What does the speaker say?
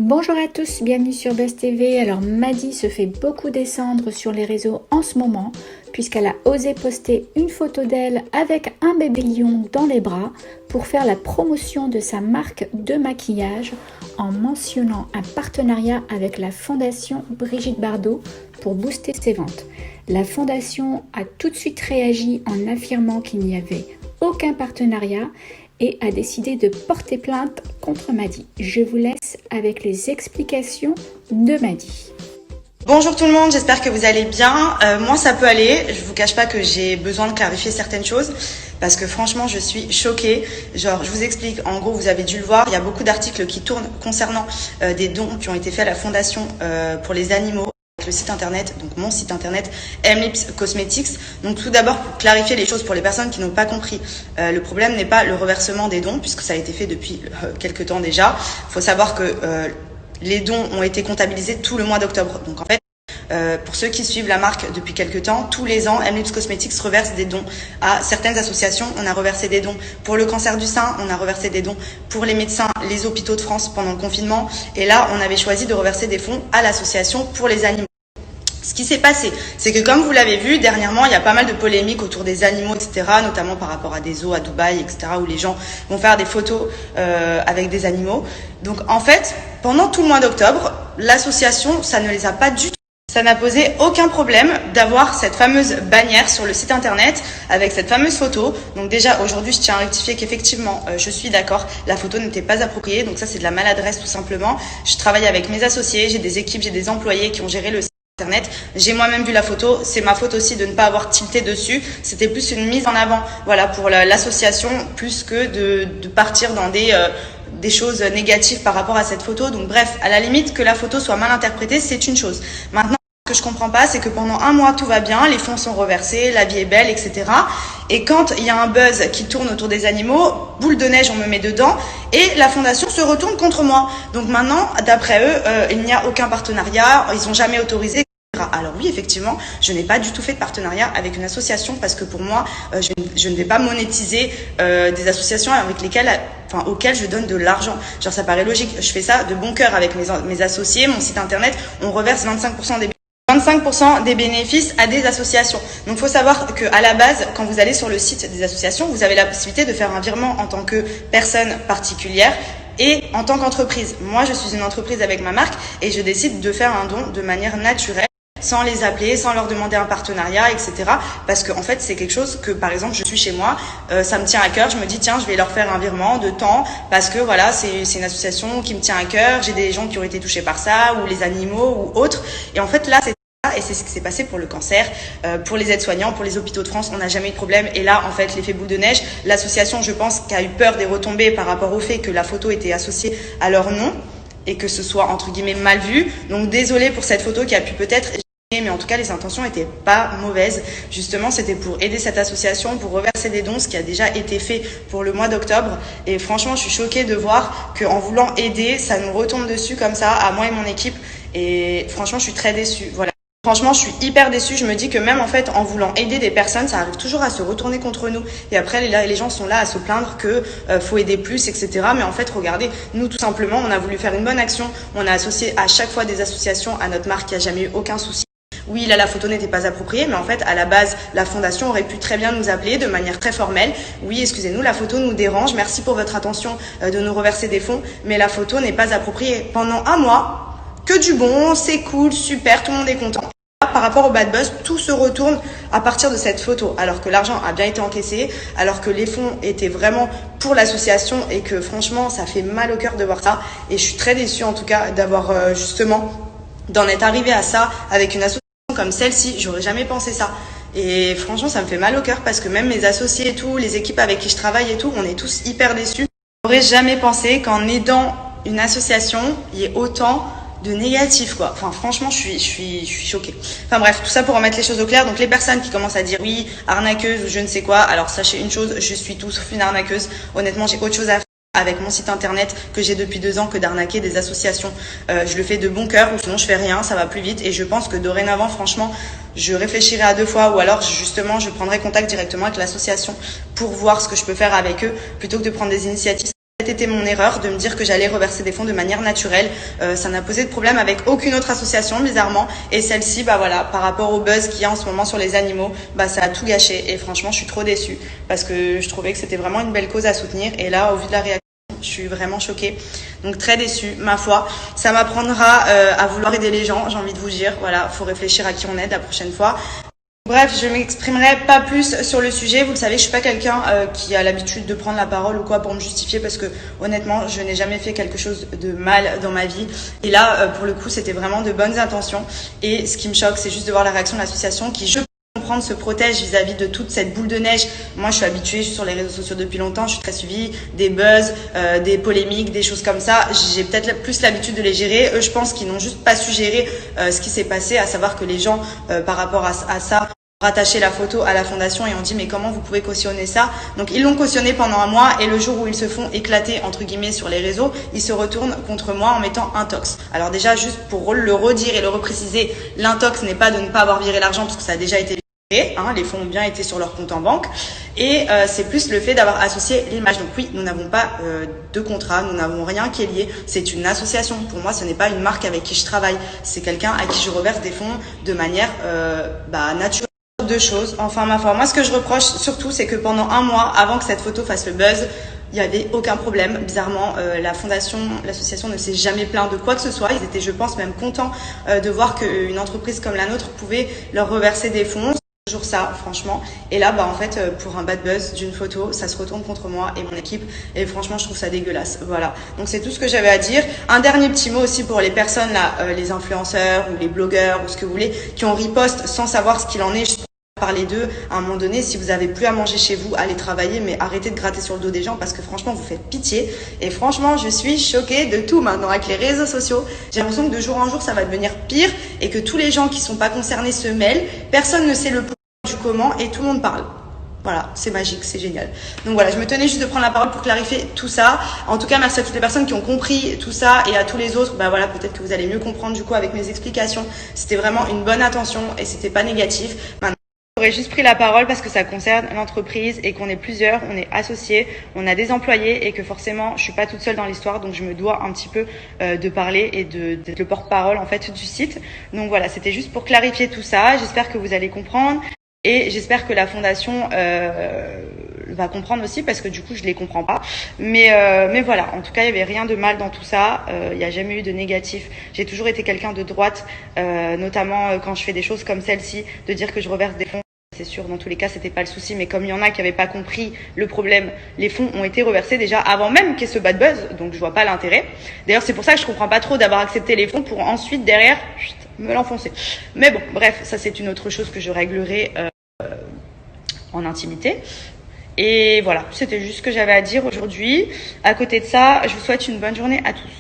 Bonjour à tous, bienvenue sur Buzz TV. Alors Maddy se fait beaucoup descendre sur les réseaux en ce moment puisqu'elle a osé poster une photo d'elle avec un bébé lion dans les bras pour faire la promotion de sa marque de maquillage en mentionnant un partenariat avec la fondation Brigitte Bardot pour booster ses ventes. La fondation a tout de suite réagi en affirmant qu'il n'y avait aucun partenariat et a décidé de porter plainte contre Maddy. Je vous laisse avec les explications de Maddy. Bonjour tout le monde, j'espère que vous allez bien. Moi ça peut aller, je vous cache pas que j'ai besoin de clarifier certaines choses parce que franchement je suis choquée. Genre je vous explique, en gros vous avez dû le voir, il y a beaucoup d'articles qui tournent concernant des dons qui ont été faits à la fondation pour les animaux. Le site internet, donc mon site internet M-Lips Cosmetics. Donc tout d'abord pour clarifier les choses pour les personnes qui n'ont pas compris, le problème n'est pas le reversement des dons puisque ça a été fait depuis quelques temps déjà. Il faut savoir que les dons ont été comptabilisés tout le mois d'octobre. Donc en fait pour ceux qui suivent la marque depuis quelques temps, tous les ans, M-Lips Cosmetics reverse des dons à certaines associations. On a reversé des dons pour le cancer du sein, on a reversé des dons pour les médecins, les hôpitaux de France pendant le confinement. Et là, on avait choisi de reverser des fonds à l'association pour les animaux. Ce qui s'est passé, c'est que comme vous l'avez vu, dernièrement, il y a pas mal de polémiques autour des animaux, etc., notamment par rapport à des zoos à Dubaï, etc., où les gens vont faire des photos avec des animaux. Donc en fait, pendant tout le mois d'octobre, l'association, ça ne les a pas du tout. Ça n'a posé aucun problème d'avoir cette fameuse bannière sur le site internet avec cette fameuse photo. Donc déjà aujourd'hui je tiens à rectifier qu'effectivement je suis d'accord, la photo n'était pas appropriée, donc ça c'est de la maladresse tout simplement. Je travaille avec mes associés, j'ai des équipes, j'ai des employés qui ont géré le site internet. J'ai moi-même vu la photo, c'est ma faute aussi de ne pas avoir tilté dessus. C'était plus une mise en avant, voilà, pour l'association, plus que de partir dans des choses négatives par rapport à cette photo. Donc bref, à la limite que la photo soit mal interprétée, c'est une chose. Maintenant, ce que je comprends pas, c'est que pendant un mois tout va bien, les fonds sont reversés, la vie est belle, etc. Et quand il y a un buzz qui tourne autour des animaux, boule de neige, on me met dedans, et la fondation se retourne contre moi. Donc maintenant, d'après eux, il n'y a aucun partenariat, ils n'ont jamais autorisé. Alors oui, effectivement, je n'ai pas du tout fait de partenariat avec une association parce que pour moi, je ne vais pas monétiser des associations avec auxquelles je donne de l'argent. Genre ça paraît logique, je fais ça de bon cœur avec mes associés, mon site internet, on reverse 25% des bénéfices à des associations. Donc, il faut savoir que à la base, quand vous allez sur le site des associations, vous avez la possibilité de faire un virement en tant que personne particulière et en tant qu'entreprise. Moi, je suis une entreprise avec ma marque et je décide de faire un don de manière naturelle, sans les appeler, sans leur demander un partenariat, etc. Parce que en fait, c'est quelque chose que, par exemple, je suis chez moi, ça me tient à cœur, je me dis, tiens, je vais leur faire un virement de temps, parce que voilà, c'est une association qui me tient à cœur, j'ai des gens qui ont été touchés par ça, ou les animaux, ou autres. Et en fait, là, et c'est ce qui s'est passé pour le cancer, pour les aides-soignants, pour les hôpitaux de France, on n'a jamais eu de problème. Et là, en fait, l'effet boule de neige, l'association, je pense, qui a eu peur des retombées par rapport au fait que la photo était associée à leur nom et que ce soit, entre guillemets, mal vu. Donc, désolée pour cette photo qui a pu peut-être... Mais en tout cas, les intentions n'étaient pas mauvaises. Justement, c'était pour aider cette association, pour reverser des dons, ce qui a déjà été fait pour le mois d'octobre. Et franchement, je suis choquée de voir qu'en voulant aider, ça nous retombe dessus comme ça, à moi et mon équipe. Et franchement, je suis très déçue. Voilà. Franchement, je suis hyper déçue. Je me dis que même en fait, en voulant aider des personnes, ça arrive toujours à se retourner contre nous. Et après, les gens sont là à se plaindre que faut aider plus, etc. Mais en fait, regardez, nous tout simplement, on a voulu faire une bonne action. On a associé à chaque fois des associations à notre marque. Il n'y a jamais eu aucun souci. Oui, là, la photo n'était pas appropriée, mais en fait, à la base, la fondation aurait pu très bien nous appeler de manière très formelle. Oui, excusez-nous, la photo nous dérange. Merci pour votre attention de nous reverser des fonds, mais la photo n'est pas appropriée. Pendant un mois, que du bon, c'est cool, super, tout le monde est content. Par rapport au bad buzz, tout se retourne à partir de cette photo, alors que l'argent a bien été encaissé, alors que les fonds étaient vraiment pour l'association et que franchement, ça fait mal au cœur de voir ça. Et je suis très déçue en tout cas d'avoir justement, d'en être arrivé à ça avec une association comme celle-ci. J'aurais jamais pensé ça. Et franchement, ça me fait mal au cœur parce que même mes associés et tout, les équipes avec qui je travaille et tout, on est tous hyper déçus. J'aurais jamais pensé qu'en aidant une association, il y ait autant de négatif quoi. Enfin franchement je suis choquée. Enfin bref, tout ça pour remettre les choses au clair. Donc les personnes qui commencent à dire oui, arnaqueuse ou je ne sais quoi, alors sachez une chose, je suis tout sauf une arnaqueuse. Honnêtement, j'ai autre chose à faire avec mon site internet que j'ai depuis 2 ans que d'arnaquer des associations. Je le fais de bon cœur ou sinon je fais rien, ça va plus vite. Et je pense que dorénavant, franchement, je réfléchirai à 2 fois ou alors justement je prendrai contact directement avec l'association pour voir ce que je peux faire avec eux plutôt que de prendre des initiatives été mon erreur de me dire que j'allais reverser des fonds de manière naturelle. Ça n'a posé de problème avec aucune autre association, bizarrement. Et celle-ci, bah voilà, par rapport au buzz qu'il y a en ce moment sur les animaux, bah ça a tout gâché. Et franchement, je suis trop déçue parce que je trouvais que c'était vraiment une belle cause à soutenir. Et là, au vu de la réaction, je suis vraiment choquée. Donc très déçue, ma foi. Ça m'apprendra à vouloir aider les gens, j'ai envie de vous dire. Voilà, faut réfléchir à qui on aide la prochaine fois. Bref, je m'exprimerai pas plus sur le sujet. Vous le savez, je suis pas quelqu'un qui a l'habitude de prendre la parole ou quoi pour me justifier parce que honnêtement, je n'ai jamais fait quelque chose de mal dans ma vie. Et là, pour le coup, c'était vraiment de bonnes intentions. Et ce qui me choque, c'est juste de voir la réaction de l'association qui, je comprendre, se protège vis-à-vis de toute cette boule de neige. Moi, je suis habituée, je suis sur les réseaux sociaux depuis longtemps, je suis très suivie, des buzz, des polémiques, des choses comme ça. J'ai peut-être plus l'habitude de les gérer. Eux, je pense qu'ils n'ont juste pas su gérer ce qui s'est passé, à savoir que les gens, par rapport à ça, rattaché la photo à la fondation et ont dit mais comment vous pouvez cautionner ça? Donc ils l'ont cautionné pendant un mois et le jour où ils se font éclater entre guillemets sur les réseaux, ils se retournent contre moi en mettant intox. Alors déjà juste pour le redire et le repréciser, l'intox n'est pas de ne pas avoir viré l'argent parce que ça a déjà été viré, hein, les fonds ont bien été sur leur compte en banque et c'est plus le fait d'avoir associé l'image. Donc oui, nous n'avons pas de contrat, nous n'avons rien qui est lié, c'est une association. Pour moi, ce n'est pas une marque avec qui je travaille, c'est quelqu'un à qui je reverse des fonds de manière naturelle. Deux choses, enfin ma foi, moi ce que je reproche surtout c'est que pendant un mois avant que cette photo fasse le buzz, il n'y avait aucun problème. Bizarrement, la fondation, l'association ne s'est jamais plaint de quoi que ce soit. Ils étaient, je pense, même contents de voir qu'une entreprise comme la nôtre pouvait leur reverser des fonds. C'est toujours ça, franchement. Et là, bah en fait, pour un bad buzz d'une photo, ça se retourne contre moi et mon équipe. Et franchement, je trouve ça dégueulasse. Voilà. Donc c'est tout ce que j'avais à dire. Un dernier petit mot aussi pour les personnes là, les influenceurs ou les blogueurs ou ce que vous voulez, qui ont riposte sans savoir ce qu'il en est. Parler d'eux, à un moment donné, si vous avez plus à manger chez vous, allez travailler, mais arrêtez de gratter sur le dos des gens parce que franchement, vous faites pitié. Et franchement, je suis choquée de tout maintenant avec les réseaux sociaux. J'ai l'impression que de jour en jour, ça va devenir pire et que tous les gens qui sont pas concernés se mêlent. Personne ne sait le pourquoi du comment et tout le monde parle. Voilà, c'est magique, c'est génial. Donc voilà, je me tenais juste de prendre la parole pour clarifier tout ça. En tout cas, merci à toutes les personnes qui ont compris tout ça et à tous les autres. Bah voilà, peut-être que vous allez mieux comprendre du coup avec mes explications. C'était vraiment une bonne intention et c'était pas négatif. Maintenant, j'aurais juste pris la parole parce que ça concerne l'entreprise et qu'on est plusieurs, on est associés, on a des employés et que forcément je suis pas toute seule dans l'histoire, donc je me dois un petit peu de parler et d'être le porte-parole en fait du site. Donc voilà, c'était juste pour clarifier tout ça. J'espère que vous allez comprendre et j'espère que la fondation va comprendre aussi parce que du coup je les comprends pas. Mais voilà, en tout cas il y avait rien de mal dans tout ça. Il n'y a jamais eu de négatif. J'ai toujours été quelqu'un de droite, notamment quand je fais des choses comme celle-ci, de dire que je reverse des fonds. C'est sûr, dans tous les cas, c'était pas le souci, mais comme il y en a qui n'avaient pas compris le problème, les fonds ont été reversés déjà avant même qu'il y ait ce bad buzz, donc je vois pas l'intérêt. D'ailleurs, c'est pour ça que je comprends pas trop d'avoir accepté les fonds pour ensuite, derrière, me l'enfoncer. Mais bon, bref, ça c'est une autre chose que je réglerai en intimité. Et voilà, c'était juste ce que j'avais à dire aujourd'hui. À côté de ça, je vous souhaite une bonne journée à tous.